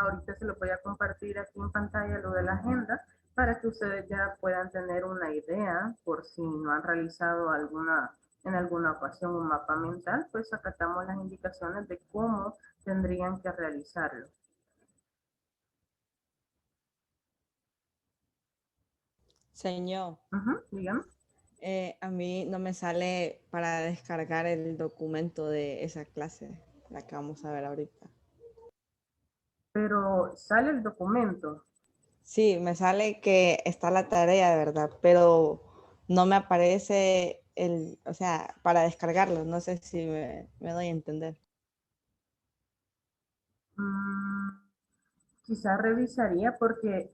Ahorita se lo voy a compartir aquí en pantalla lo de la agenda para que ustedes ya puedan tener una idea por si no han realizado en alguna ocasión un mapa mental, pues acatamos las indicaciones de cómo tendrían que realizarlo. Señor, Dígame. a mí no me sale para descargar el documento de esa clase, la que vamos a ver ahorita. Pero sale el documento. Sí, me sale que está la tarea, de verdad, pero no me aparece o sea, para descargarlo. No sé si me doy a entender. Mm, Quizás revisaría porque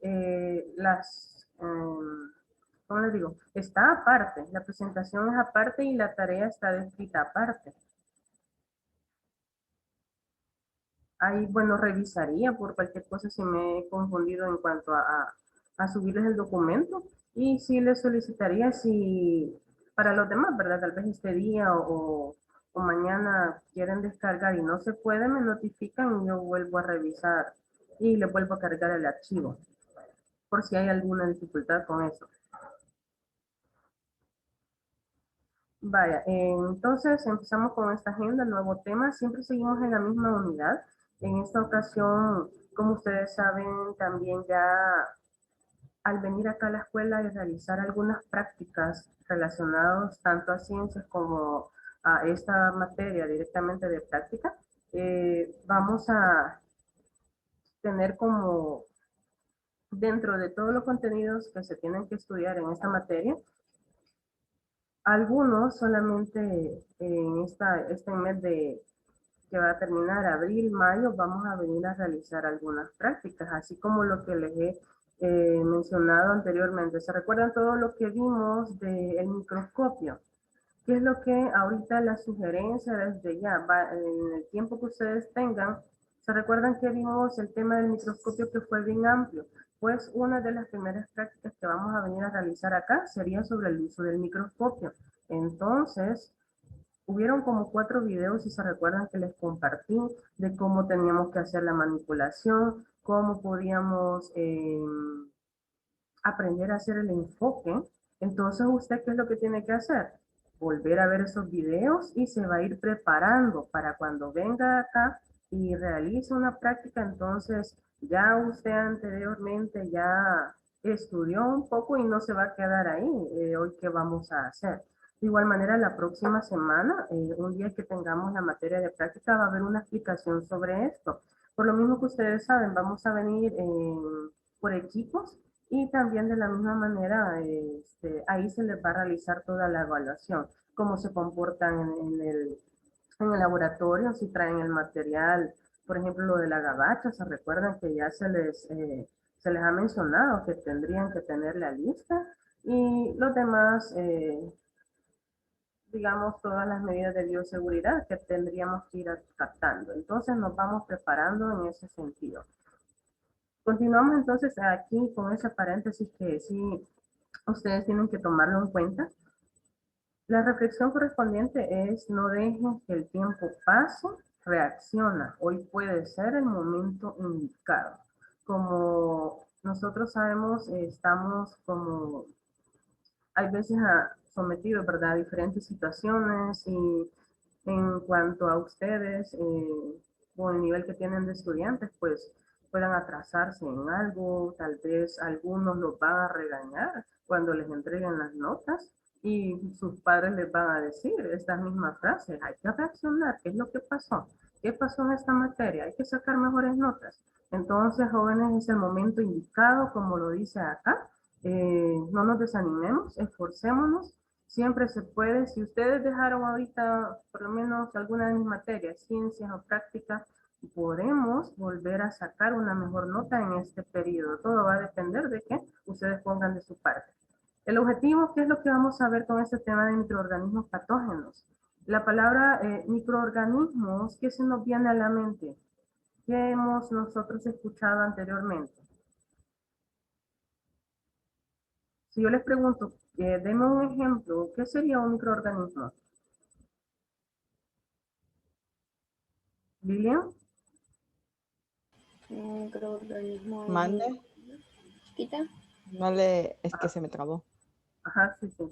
¿cómo les digo? Está aparte, la presentación es aparte y la tarea está descrita aparte. Ahí, bueno, revisaría por cualquier cosa si me he confundido en cuanto a subirles el documento y sí les solicitaría si para los demás, ¿verdad? Tal vez este día o mañana quieren descargar y no se puede, me notifican y yo vuelvo a revisar y les vuelvo a cargar el archivo por si hay alguna dificultad con eso. Vaya, entonces empezamos con esta agenda, nuevo tema, siempre seguimos en la misma unidad. En esta ocasión, como ustedes saben, también ya al venir acá a la escuela y realizar algunas prácticas relacionadas tanto a ciencias como a esta materia directamente de práctica, vamos a tener como dentro de todos los contenidos que se tienen que estudiar en esta materia, algunos solamente en este mes que va a terminar abril, mayo, vamos a venir a realizar algunas prácticas, así como lo que les he mencionado anteriormente. ¿Se recuerdan todo lo que vimos del microscopio? ¿Qué es lo que ahorita la sugerencia desde ya, en el tiempo que ustedes tengan? ¿Se recuerdan que vimos el tema del microscopio que fue bien amplio? Pues una de las primeras prácticas que vamos a venir a realizar acá sería sobre el uso del microscopio. Entonces, hubieron como 4 videos, si se recuerdan, que les compartí de cómo teníamos que hacer la manipulación, cómo podíamos aprender a hacer el enfoque. Entonces, ¿usted qué es lo que tiene que hacer? Volver a ver esos videos y se va a ir preparando para cuando venga acá y realice una práctica. Entonces, ya usted anteriormente ya estudió un poco y no se va a quedar ahí. Hoy, ¿qué vamos a hacer? De igual manera, la próxima semana, un día que tengamos la materia de práctica, va a haber una explicación sobre esto. Por lo mismo que ustedes saben, vamos a venir por equipos y también de la misma manera, ahí se les va a realizar toda la evaluación, cómo se comportan en el laboratorio, si traen el material, por ejemplo, lo de la gabacha, se recuerdan que ya se les ha mencionado que tendrían que tener la lista y los demás, digamos, todas las medidas de bioseguridad que tendríamos que ir captando. Entonces nos vamos preparando en ese sentido. Continuamos entonces aquí con ese paréntesis que sí ustedes tienen que tomarlo en cuenta. La reflexión correspondiente es: no dejen que el tiempo pase, reacciona. Hoy puede ser el momento indicado. Como nosotros sabemos, estamos como, hay veces sometidos, ¿verdad?, a diferentes situaciones y en cuanto a ustedes o el nivel que tienen de estudiantes, pues puedan atrasarse en algo, tal vez algunos los van a regañar cuando les entreguen las notas y sus padres les van a decir estas mismas frases: hay que reaccionar, ¿qué es lo que pasó? ¿Qué pasó en esta materia? Hay que sacar mejores notas. Entonces, jóvenes, es el momento indicado, como lo dice acá. No nos desanimemos, esforcémonos, siempre se puede. Si ustedes dejaron ahorita por lo menos alguna de mis materias, ciencias o prácticas, podemos volver a sacar una mejor nota en este periodo. Todo va a depender de que ustedes pongan de su parte. El objetivo, ¿qué es lo que vamos a ver con este tema de microorganismos patógenos? La palabra microorganismos, ¿qué se nos viene a la mente? ¿Qué hemos nosotros escuchado anteriormente? Si yo les pregunto, denme un ejemplo, ¿qué sería un microorganismo? Lilian, Microorganismo Mande. chiquita. No le, es que se me trabó. Ajá, sí, sí.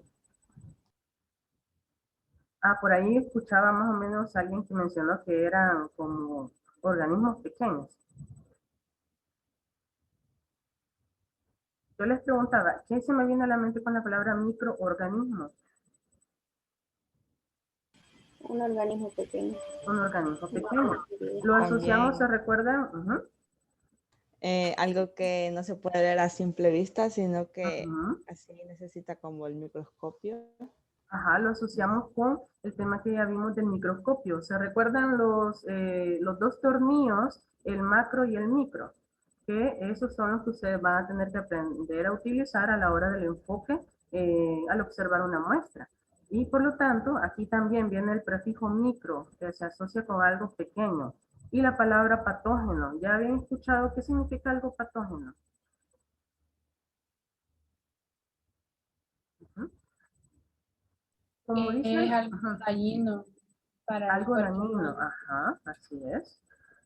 Ah, por ahí escuchaba más o menos alguien que mencionó que eran como organismos pequeños. Yo les preguntaba, ¿qué se me viene a la mente con la palabra microorganismo? Un organismo pequeño. Un organismo No pequeño. Lo asociamos, ¿se También recuerdan? Ujú, algo que no se puede ver a simple vista, sino que ujú. así necesita como el microscopio. Ajá, lo asociamos con el tema que ya vimos del microscopio. ¿Se recuerdan los dos tornillos, el macro y el micro? Que esos son los que ustedes van a tener que aprender a utilizar a la hora del enfoque al observar una muestra. Y por lo tanto, aquí también viene el prefijo micro, que se asocia con algo pequeño. Y la palabra patógeno. ¿Ya habían escuchado qué significa algo patógeno? Ujú. Como dice, Es algo ujú, dañino para el algo cuerpo dañino, humano. ajá, así es.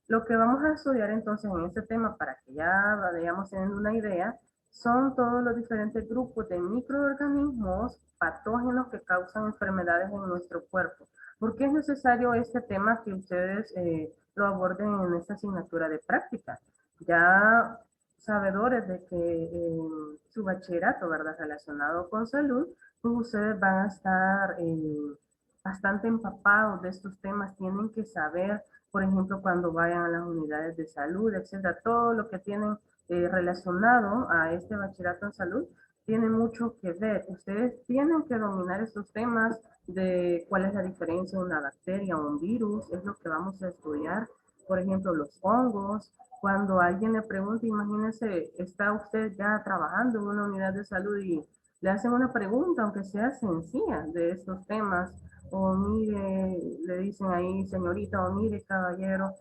Lo que vamos a estudiar entonces en este tema, para que ya vayamos teniendo una idea, son todos los diferentes grupos de microorganismos patógenos que causan enfermedades en nuestro cuerpo. ¿Por qué es necesario este tema que ustedes lo aborden en esta asignatura de práctica? Ya sabedores de que su bachillerato, ¿verdad? Relacionado con salud, pues ustedes van a estar bastante empapados de estos temas, tienen que saber, por ejemplo, cuando vayan a las unidades de salud, etcétera, todo lo que tienen relacionado a este bachillerato en salud tiene mucho que ver. Ustedes tienen que dominar estos temas de cuál es la diferencia de una bacteria o un virus, es lo que vamos a estudiar. Por ejemplo, los hongos. Cuando alguien le pregunta, imagínese, está usted ya trabajando en una unidad de salud y le hacen una pregunta, aunque sea sencilla, de estos temas, o mire, le dicen ahí, señorita, o mire, caballero,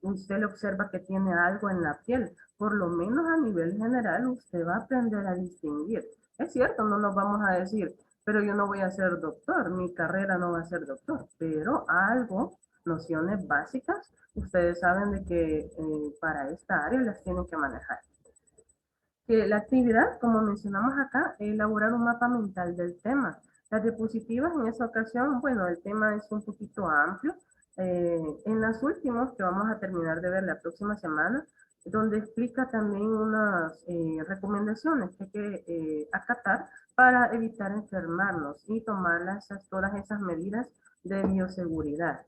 usted le observa que tiene algo en la piel. Por lo menos a nivel general, usted va a aprender a distinguir. Es cierto, no nos vamos a decir, pero yo no voy a ser doctor, mi carrera no va a ser doctor, pero algo, nociones básicas, ustedes saben de que para esta área las tienen que manejar. Que la actividad, como mencionamos acá, es elaborar un mapa mental del tema. Las diapositivas en esta ocasión, bueno, el tema es un poquito amplio. En las últimas, que vamos a terminar de ver la próxima semana, donde explica también unas recomendaciones que hay que acatar para evitar enfermarnos y tomar todas esas medidas de bioseguridad.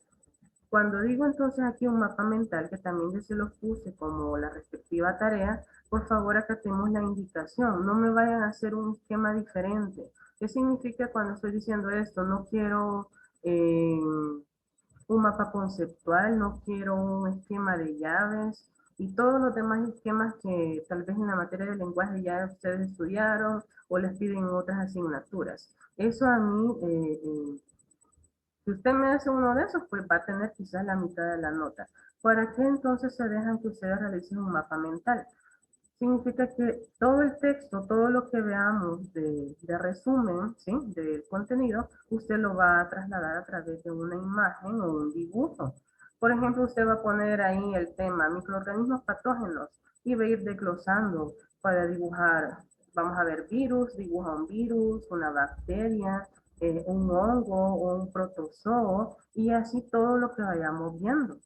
Cuando digo entonces aquí un mapa mental, que también yo se los puse como la respectiva tarea, por favor acatemos la indicación, no me vayan a hacer un esquema diferente. ¿Qué significa cuando estoy diciendo esto? No quiero un mapa conceptual, no quiero un esquema de llaves y todos los demás esquemas que tal vez en la materia de lenguaje ya ustedes estudiaron o les piden en otras asignaturas. Eso a mí si usted me hace uno de esos, pues va a tener quizás la mitad de la nota. ¿Para qué entonces se dejan que ustedes realicen un mapa mental? Significa que todo el texto, todo lo que veamos de resumen, ¿sí? Del contenido, usted lo va a trasladar a través de una imagen o un dibujo. Por ejemplo, usted va a poner ahí el tema microorganismos patógenos y va a ir desglosando para dibujar, vamos a ver, virus, dibuja un virus, una bacteria, un hongo o un protozoo y así todo lo que vayamos viendo.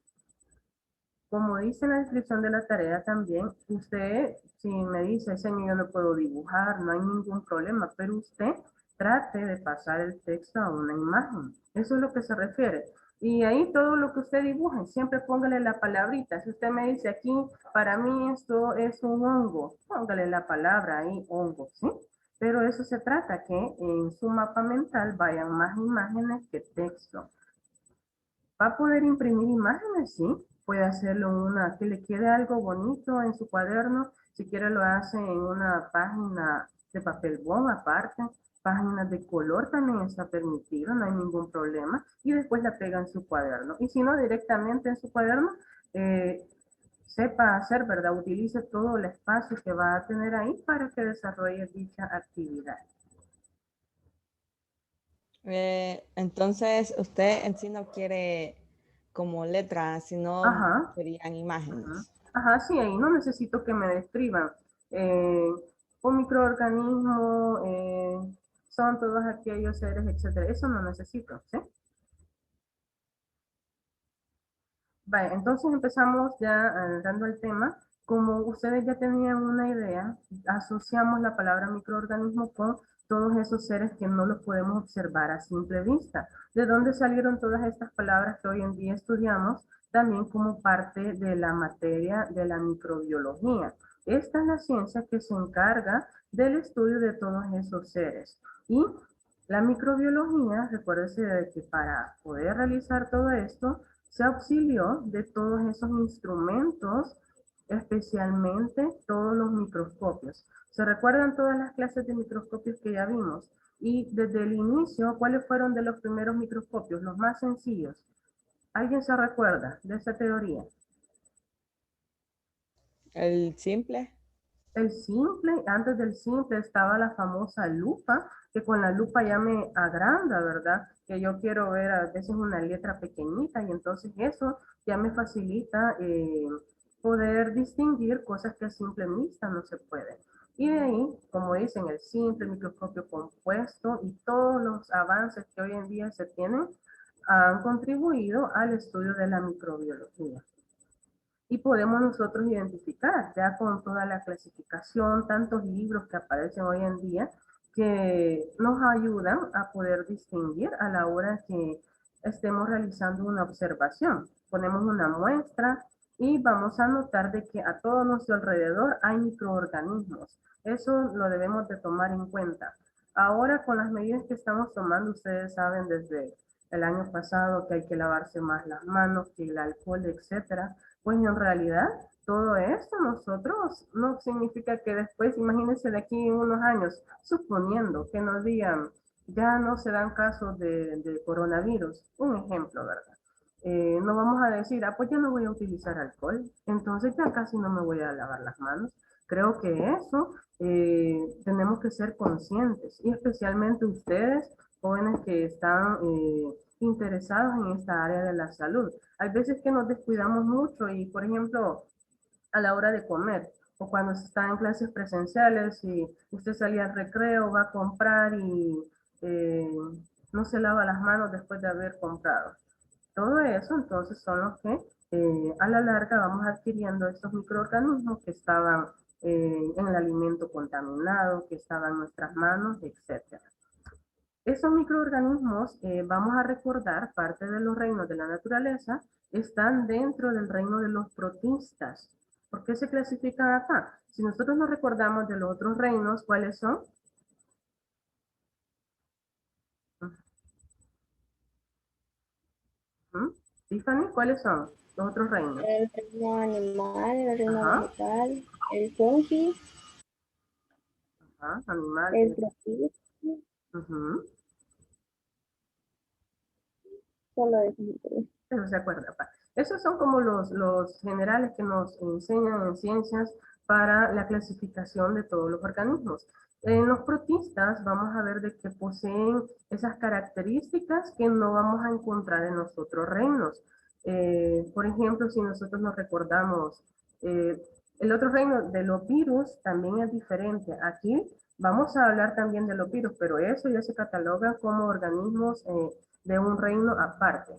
Como dice en la descripción de la tarea también, usted, si me dice, señor, yo no puedo dibujar, no hay ningún problema, pero usted trate de pasar el texto a una imagen. Eso es lo que se refiere. Y ahí todo lo que usted dibuje, siempre póngale la palabrita. Si usted me dice aquí, para mí esto es un hongo, póngale la palabra ahí, hongo, ¿sí? Pero eso se trata, que en su mapa mental vayan más imágenes que texto. Va a poder imprimir imágenes, sí. Puede hacerlo en una, que le quede algo bonito en su cuaderno. Si quiere lo hace en una página de papel bond aparte. Páginas de color también está permitido, no hay ningún problema. Y después la pega en su cuaderno. Y si no, directamente en su cuaderno, eh, sepa hacer, ¿verdad? Utilice todo el espacio que va a tener ahí para que desarrolle dicha actividad. Entonces, usted en sí no quiere como letras, sino Ajá. serían Ajá. imágenes. Ajá, sí, ahí no necesito que me describan. eh, un microorganismo, son todos aquellos seres, etcétera. Eso no necesito, ¿sí? Vale, entonces empezamos ya dando el tema. Como ustedes ya tenían una idea, asociamos la palabra microorganismo con todos esos seres que no los podemos observar a simple vista. ¿De dónde salieron todas estas palabras que hoy en día estudiamos? También como parte de la materia de la microbiología. Esta es la ciencia que se encarga del estudio de todos esos seres. Y la microbiología, recuérdese de que para poder realizar todo esto, se auxilió de todos esos instrumentos, especialmente todos los microscopios. ¿Se recuerdan todas las clases de microscopios que ya vimos? Y desde el inicio, ¿cuáles fueron de los primeros microscopios? Los más sencillos. ¿Alguien se recuerda de esa teoría? El simple. El simple, antes del simple estaba la famosa lupa, que con la lupa ya me agranda, ¿verdad? Que yo quiero ver a veces una letra pequeñita y entonces eso ya me facilita poder distinguir cosas que a simple vista no se pueden. Y de ahí, como dicen, el simple microscopio compuesto y todos los avances que hoy en día se tienen han contribuido al estudio de la microbiología. Y podemos nosotros identificar ya con toda la clasificación, tantos libros que aparecen hoy en día que nos ayudan a poder distinguir a la hora que estemos realizando una observación. Ponemos una muestra y vamos a notar de que a todo nuestro alrededor hay microorganismos. Eso lo debemos de tomar en cuenta. Ahora con las medidas que estamos tomando, ustedes saben desde el año pasado que hay que lavarse más las manos, que el alcohol, etcétera. Pues en realidad todo esto nosotros no significa que después, imagínense de aquí en unos años, suponiendo que nos digan, ya no se dan casos de coronavirus, un ejemplo, ¿verdad? No vamos a decir, ah, pues ya no voy a utilizar alcohol, entonces ya casi no me voy a lavar las manos. Creo que eso tenemos que ser conscientes y especialmente ustedes, jóvenes que están interesados en esta área de la salud. Hay veces que nos descuidamos mucho y, por ejemplo, a la hora de comer o cuando se está en clases presenciales y usted salía al recreo, va a comprar y eh, no se lava las manos después de haber comprado. Todo eso entonces son los que a la larga vamos adquiriendo estos microorganismos que estaban en el alimento contaminado, que estaban en nuestras manos, etcétera. Esos microorganismos, vamos a recordar, parte de los reinos de la naturaleza, están dentro del reino de los protistas. ¿Por qué se clasifican acá? Si nosotros nos recordamos de los otros reinos, ¿cuáles son? Ujú. Tiffany, ¿cuáles son los otros reinos? El reino animal, el reino Ajá, vegetal, el fungi, ajá, animal. el protista, Ujú. solo eso me interesa. Eso se acuerda. Pa. Esos son como los generales que nos enseñan en ciencias para la clasificación de todos los organismos. En los protistas vamos a ver de que poseen esas características que no vamos a encontrar en los otros reinos. Por ejemplo, si nosotros nos recordamos, eh, el otro reino de los virus también es diferente. Aquí vamos a hablar también de los virus, pero eso ya se cataloga como organismos de un reino aparte.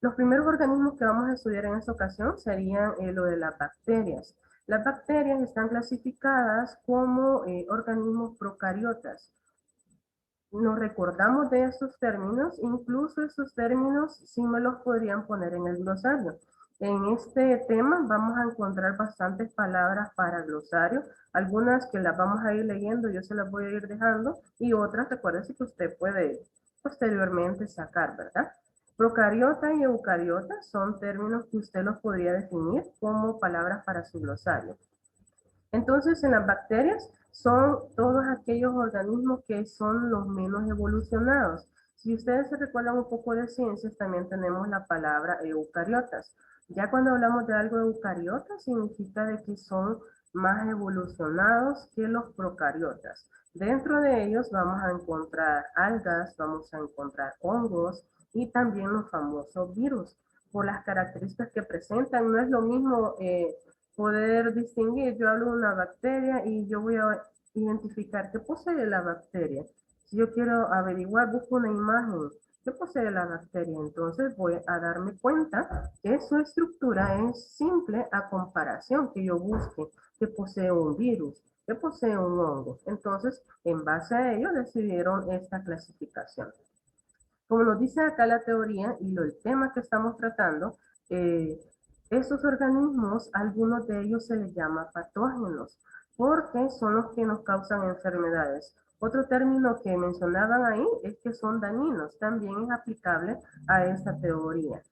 Los primeros organismos que vamos a estudiar en esta ocasión serían lo de las bacterias. Las bacterias están clasificadas como organismos procariotas. Nos recordamos de estos términos, incluso estos términos sí me los podrían poner en el glosario. En este tema vamos a encontrar bastantes palabras para glosario, algunas que las vamos a ir leyendo, yo se las voy a ir dejando, y otras, recuérdese que usted puede posteriormente sacar, ¿verdad? Procariota y eucariota son términos que usted los podría definir como palabras para su glosario. Entonces, en las bacterias son todos aquellos organismos que son los menos evolucionados. Si ustedes se recuerdan un poco de ciencias, también tenemos la palabra eucariotas. Ya cuando hablamos de algo eucariota, significa de que son más evolucionados que los procariotas. Dentro de ellos vamos a encontrar algas, vamos a encontrar hongos y también los famosos virus. por las características que presentan. No es lo mismo poder distinguir. Yo hablo de una bacteria y yo voy a identificar qué posee la bacteria. Si yo quiero averiguar, busco una imagen. ¿Qué posee la bacteria? Entonces voy a darme cuenta que su estructura es simple a comparación que yo busque que posee un virus, que posee un hongo. Entonces, en base a ello, decidieron esta clasificación. Como nos dice acá la teoría y el tema que estamos tratando, estos organismos, algunos de ellos se les llama patógenos, porque son los que nos causan enfermedades. Otro término que mencionaban ahí es que son dañinos, también es aplicable a esta teoría.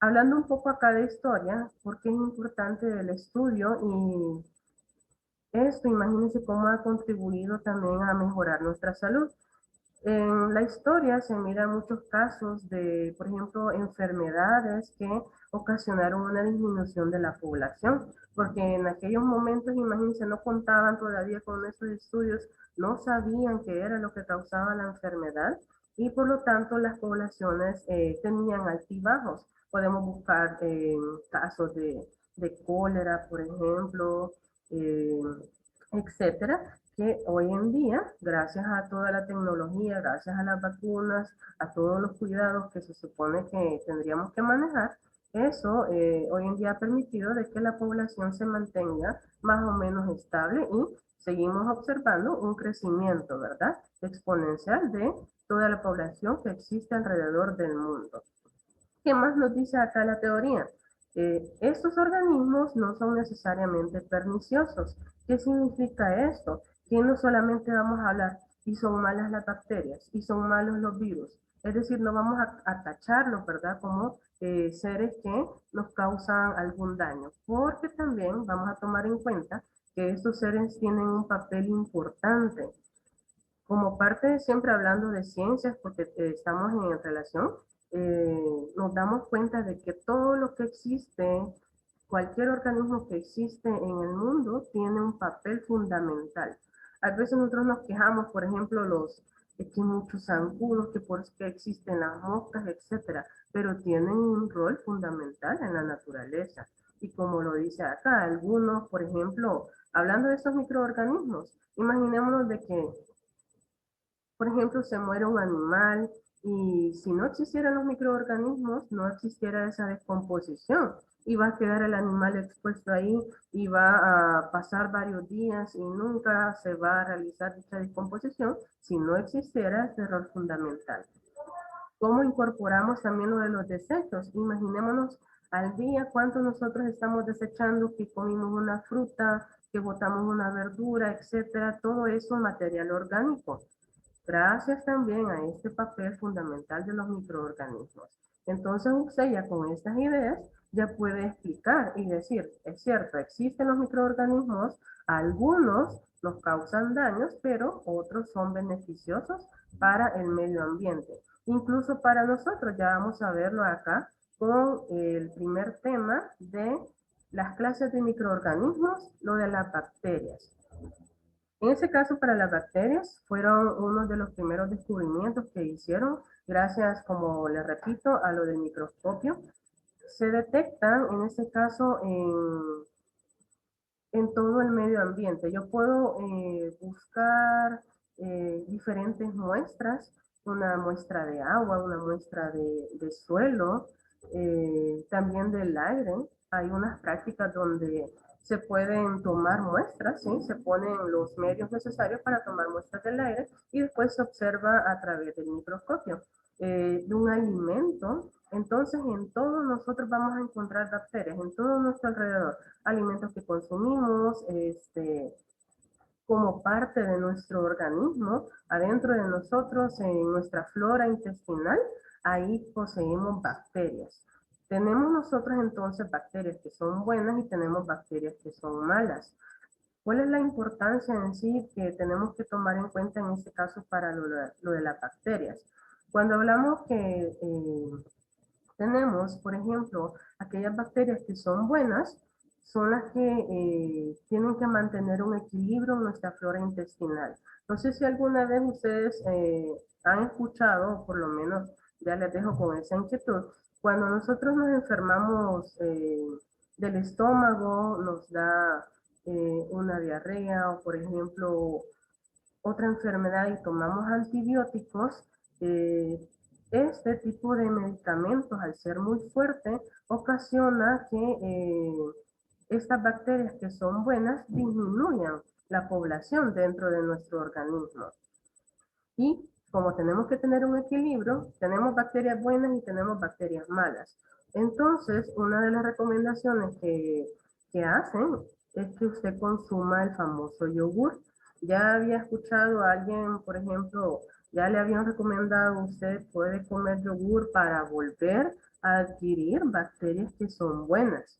Hablando un poco acá de historia, porque es importante el estudio y esto, imagínense cómo ha contribuido también a mejorar nuestra salud. En la historia se miran muchos casos de, por ejemplo, enfermedades que ocasionaron una disminución de la población, porque en aquellos momentos, imagínense, no contaban todavía con esos estudios, no sabían qué era lo que causaba la enfermedad y por lo tanto las poblaciones tenían altibajos. Podemos buscar casos de cólera, por ejemplo, eh, etcétera, que hoy en día, gracias a toda la tecnología, gracias a las vacunas, a todos los cuidados que se supone que tendríamos que manejar, eso hoy en día ha permitido de que la población se mantenga más o menos estable y seguimos observando un crecimiento, ¿verdad? Exponencial de toda la población que existe alrededor del mundo. ¿Qué más nos dice acá la teoría? Estos organismos no son necesariamente perniciosos. ¿Qué significa esto? Que no solamente vamos a hablar y son malas las bacterias y son malos los virus. Es decir, no vamos a tacharlos, ¿verdad? Como seres que nos causan algún daño, porque también vamos a tomar en cuenta que estos seres tienen un papel importante como parte, siempre hablando de ciencias, porque estamos en relación, nos damos cuenta de que todo lo que existe, cualquier organismo que existe en el mundo, tiene un papel fundamental. A veces nosotros nos quejamos, por ejemplo, que muchos zancudos, que por qué existen las moscas, etcétera, pero tienen un rol fundamental en la naturaleza. Y como lo dice acá, algunos, por ejemplo, hablando de estos microorganismos, imaginémonos de que por ejemplo, se muere un animal y si no existieran los microorganismos, no existiera esa descomposición y va a quedar el animal expuesto ahí y va a pasar varios días y nunca se va a realizar dicha descomposición si no existiera este error fundamental. ¿Cómo incorporamos también lo de los desechos? Imaginémonos al día cuánto nosotros estamos desechando, que comimos una fruta, que botamos una verdura, etcétera, todo eso material orgánico gracias también a este papel fundamental de los microorganismos. Entonces usted ya con estas ideas ya puede explicar y decir, es cierto, existen los microorganismos, algunos nos causan daños, pero otros son beneficiosos para el medio ambiente. Incluso para nosotros, ya vamos a verlo acá con el primer tema de las clases de microorganismos, lo de las bacterias. En ese caso, para las bacterias, fueron uno de los primeros descubrimientos que hicieron, gracias, como les repito, a lo del microscopio. Se detectan, en este caso, en todo el medio ambiente. Yo puedo buscar diferentes muestras, una muestra de agua, una muestra de suelo, también del aire. Hay unas prácticas donde se pueden tomar muestras, ¿sí? Se ponen los medios necesarios para tomar muestras del aire y después se observa a través del microscopio de un alimento. Entonces, en todo nosotros vamos a encontrar bacterias, en todo nuestro alrededor, alimentos que consumimos, como parte de nuestro organismo, adentro de nosotros, en nuestra flora intestinal, ahí poseemos bacterias. Tenemos nosotros entonces bacterias que son buenas y tenemos bacterias que son malas. ¿Cuál es la importancia en sí que tenemos que tomar en cuenta en este caso para lo de las bacterias? Cuando hablamos que tenemos, por ejemplo, aquellas bacterias que son buenas, son las que tienen que mantener un equilibrio en nuestra flora intestinal. No sé si alguna vez ustedes han escuchado, o por lo menos ya les dejo con esa inquietud, Cuando nosotros nos enfermamos del estómago, nos da una diarrea o, por ejemplo, otra enfermedad y tomamos antibióticos, eh, este tipo de medicamentos, al ser muy fuerte, ocasiona que estas bacterias que son buenas disminuyan la población dentro de nuestro organismo. Y como tenemos que tener un equilibrio, tenemos bacterias buenas y tenemos bacterias malas. Entonces, una de las recomendaciones que hacen es que usted consuma el famoso yogur. Ya había escuchado a alguien, por ejemplo, ya le habían recomendado, usted puede comer yogur para volver a adquirir bacterias que son buenas.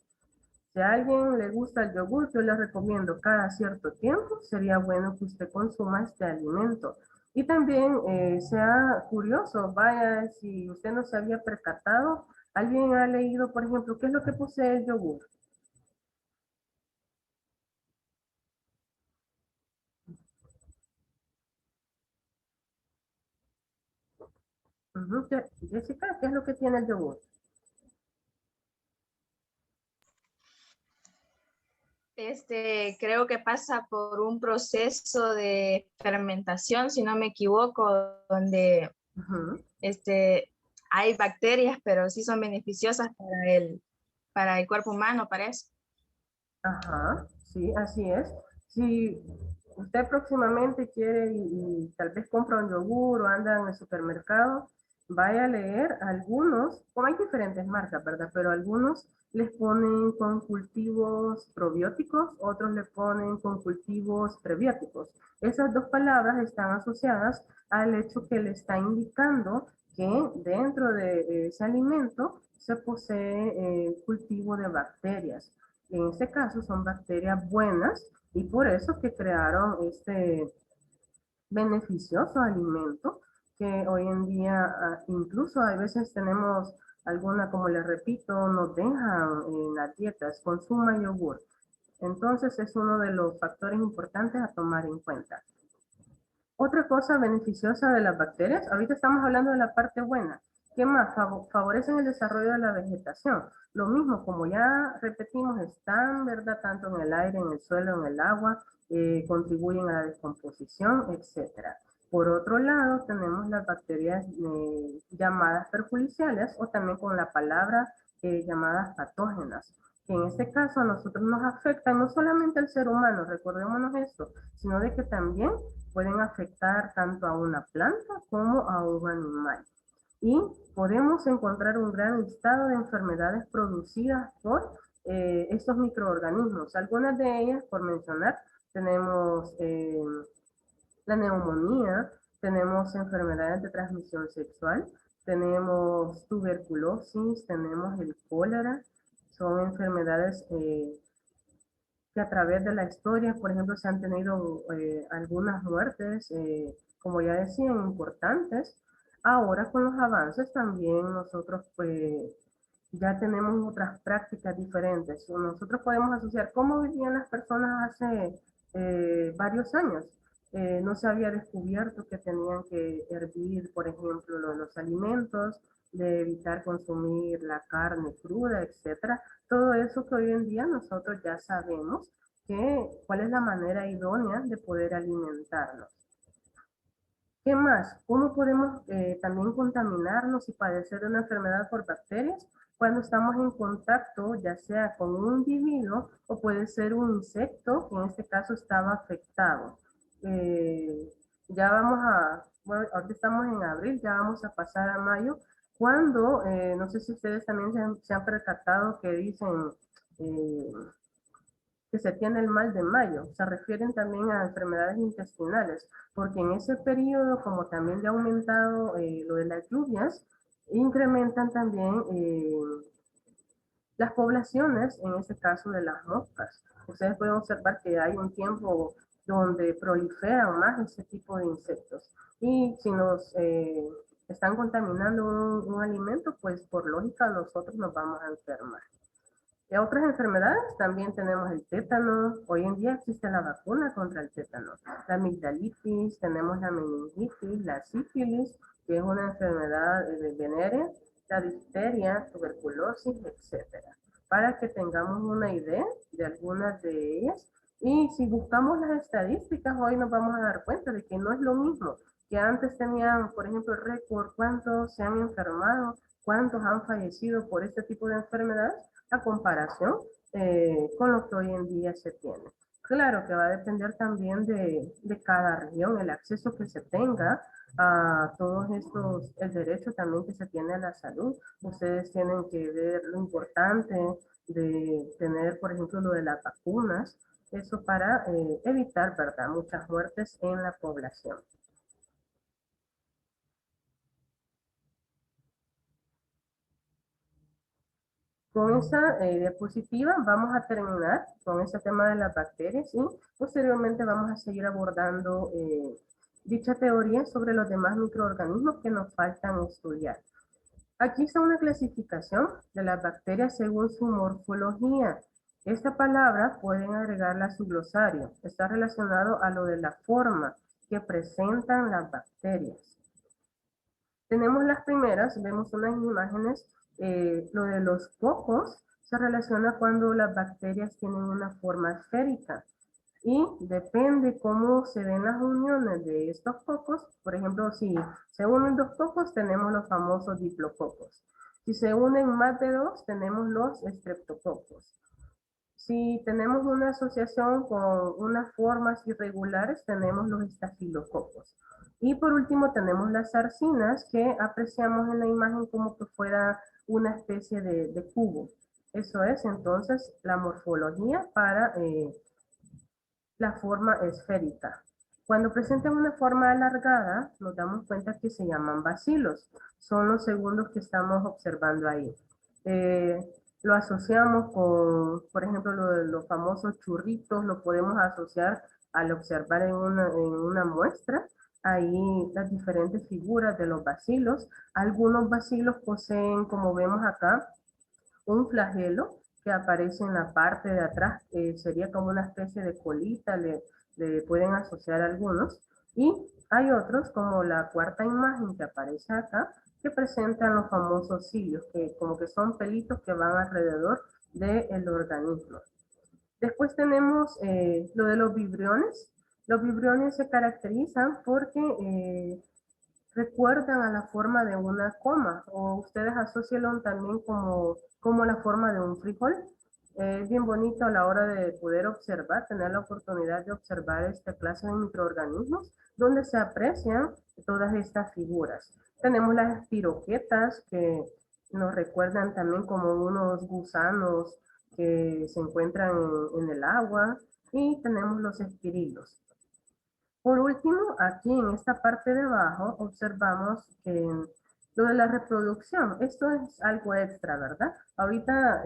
Si a alguien le gusta el yogur, yo le recomiendo cada cierto tiempo, sería bueno que usted consuma este alimento. Y también sea curioso, vaya, si usted no se había percatado, alguien ha leído, por ejemplo, qué es lo que posee el yogur. Ujú, Jessica, ¿qué es lo que tiene el yogur? Creo que pasa por un proceso de fermentación, si no me equivoco, donde Ujú. hay bacterias, pero sí son beneficiosas para el cuerpo humano, parece. Ajá, sí, así es. Si usted próximamente quiere y tal vez compra un yogur o anda en el supermercado, vaya a leer algunos, como hay diferentes marcas, ¿verdad? Pero algunos les ponen con cultivos probióticos, otros le ponen con cultivos prebióticos. Esas dos palabras están asociadas al hecho que le está indicando que dentro de ese alimento se posee cultivo de bacterias. En este caso son bacterias buenas y por eso que crearon este beneficioso alimento que hoy en día incluso a veces tenemos alguna, como les repito, nos dejan en las dietas, consuma yogur. Entonces es uno de los factores importantes a tomar en cuenta. Otra cosa beneficiosa de las bacterias, ahorita estamos hablando de la parte buena. ¿Qué más? Favorecen el desarrollo de la vegetación. Lo mismo, como ya repetimos, están, ¿verdad? Tanto en el aire, en el suelo, en el agua, contribuyen a la descomposición, etcétera. Por otro lado, tenemos las bacterias llamadas perjudiciales o también con la palabra llamadas patógenas, que en este caso a nosotros nos afectan no solamente al ser humano, recordémonos esto, sino de que también pueden afectar tanto a una planta como a un animal. Y podemos encontrar un gran listado de enfermedades producidas por estos microorganismos. Algunas de ellas, por mencionar, tenemos la neumonía, tenemos enfermedades de transmisión sexual, tenemos tuberculosis, tenemos el cólera, son enfermedades que a través de la historia, por ejemplo, se han tenido algunas muertes, como ya decían, importantes. Ahora con los avances también nosotros pues ya tenemos otras prácticas diferentes. Nosotros podemos asociar cómo vivían las personas hace varios años. No se había descubierto que tenían que hervir, por ejemplo, los alimentos, de evitar consumir la carne cruda, etcétera. Todo eso que hoy en día nosotros ya sabemos cuál es la manera idónea de poder alimentarnos. ¿Qué más? ¿Cómo podemos también contaminarnos y padecer de una enfermedad por bacterias? Cuando estamos en contacto, ya sea con un individuo o puede ser un insecto, que en este caso estaba afectado. Ya vamos bueno, ahorita estamos en abril, ya vamos a pasar a mayo, cuando, no sé si ustedes también se han percatado que dicen que se tiene el mal de mayo. Se refieren también a enfermedades intestinales, porque en ese periodo, como también ya ha aumentado lo de las lluvias, incrementan también las poblaciones, en este caso de las moscas. Ustedes pueden observar que hay un tiempo donde proliferan más ese tipo de insectos. Y si nos están contaminando un alimento, pues por lógica nosotros nos vamos a enfermar. De otras enfermedades también tenemos el tétano. Hoy en día existe la vacuna contra el tétano. La amigdalitis, tenemos la meningitis, la sífilis, que es una enfermedad venérea, la difteria, tuberculosis, etcétera, para que tengamos una idea de algunas de ellas. Y si buscamos las estadísticas, hoy nos vamos a dar cuenta de que no es lo mismo que antes tenían, por ejemplo, el récord, cuántos se han enfermado, cuántos han fallecido por este tipo de enfermedades, a comparación con lo que hoy en día se tiene. Claro que va a depender también de cada región, el acceso que se tenga a todos estos, el derecho también que se tiene a la salud. Ustedes tienen que ver lo importante de tener, por ejemplo, lo de las vacunas, eso para evitar, ¿verdad?, muchas muertes en la población. Con esta diapositiva vamos a terminar con este tema de las bacterias y posteriormente vamos a seguir abordando dicha teoría sobre los demás microorganismos que nos faltan estudiar. Aquí está una clasificación de las bacterias según su morfología. Esta palabra pueden agregarla a su glosario. Está relacionado a lo de la forma que presentan las bacterias. Tenemos las primeras, vemos unas imágenes, lo de los cocos se relaciona cuando las bacterias tienen una forma esférica y depende cómo se ven las uniones de estos cocos. Por ejemplo, si se unen dos cocos, tenemos los famosos diplococos. Si se unen más de dos, tenemos los estreptococos. Si tenemos una asociación con unas formas irregulares, tenemos los estafilococos. Y por último tenemos las sarcinas que apreciamos en la imagen como que fuera una especie de cubo. Eso es entonces la morfología para la forma esférica. Cuando presentan una forma alargada, nos damos cuenta que se llaman bacilos. Son los segundos que estamos observando ahí. Lo asociamos con, por ejemplo, lo de los famosos churritos, lo podemos asociar al observar en una muestra. Ahí las diferentes figuras de los bacilos. Algunos bacilos poseen, como vemos acá, un flagelo que aparece en la parte de atrás, sería como una especie de colita, le pueden asociar algunos. Y hay otros, como la cuarta imagen que aparece acá, que presentan los famosos cilios, que como que son pelitos que van alrededor del organismo. Después tenemos lo de los vibriones. Los vibriones se caracterizan porque recuerdan a la forma de una coma, o ustedes asocian también como la forma de un frijol. Es bien bonito a la hora de poder observar, tener la oportunidad de observar esta clase de microorganismos, donde se aprecian todas estas figuras. Tenemos las espiroquetas, que nos recuerdan también como unos gusanos que se encuentran en el agua, y tenemos los espirilos. Por último, aquí en esta parte de abajo observamos lo de la reproducción. Esto es algo extra, ¿verdad? Ahorita,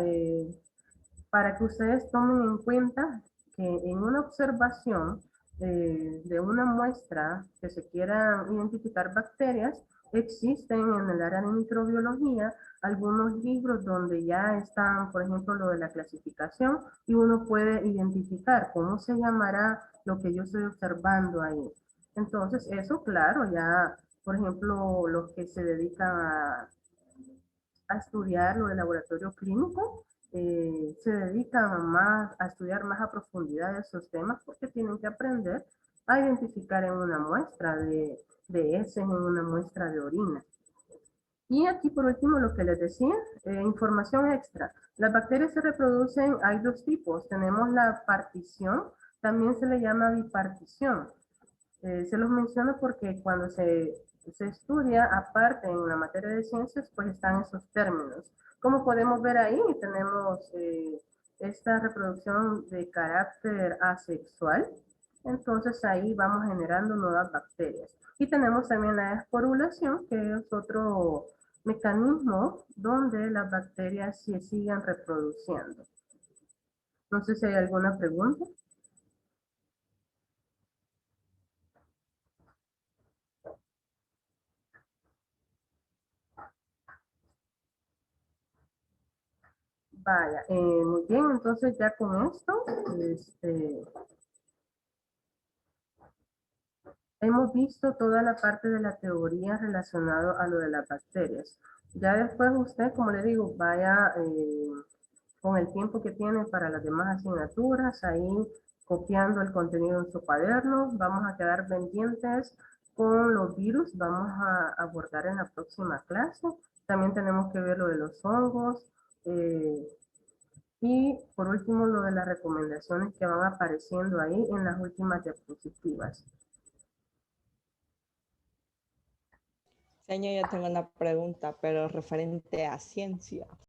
para que ustedes tomen en cuenta que en una observación de una muestra que se quieran identificar bacterias, existen en el área de microbiología algunos libros donde ya están, por ejemplo, lo de la clasificación, y uno puede identificar cómo se llamará lo que yo estoy observando ahí. Entonces, eso, claro, ya, por ejemplo, los que se dedican a estudiar lo del laboratorio clínico, se dedican más a estudiar más a profundidad esos temas porque tienen que aprender a identificar en una muestra de heces, en una muestra de orina. Y aquí por último lo que les decía, información extra. Las bacterias se reproducen, hay dos tipos. Tenemos la partición, también se le llama bipartición. Se los menciono porque cuando se estudia aparte en la materia de ciencias, pues están esos términos. Como podemos ver ahí, tenemos esta reproducción de carácter asexual. Entonces ahí vamos generando nuevas bacterias. Y tenemos también la esporulación, que es otro mecanismo donde las bacterias se siguen reproduciendo. No sé si hay alguna pregunta. Vaya, muy bien, entonces ya con esto, hemos visto toda la parte de la teoría relacionada a lo de las bacterias. Ya después usted, como le digo, vaya con el tiempo que tiene para las demás asignaturas, ahí copiando el contenido en su cuaderno. Vamos a quedar pendientes con los virus, vamos a abordar en la próxima clase. También tenemos que ver lo de los hongos. eh, y por último, lo de las recomendaciones que van apareciendo ahí en las últimas diapositivas. Señor, yo tengo una pregunta, pero referente a ciencia.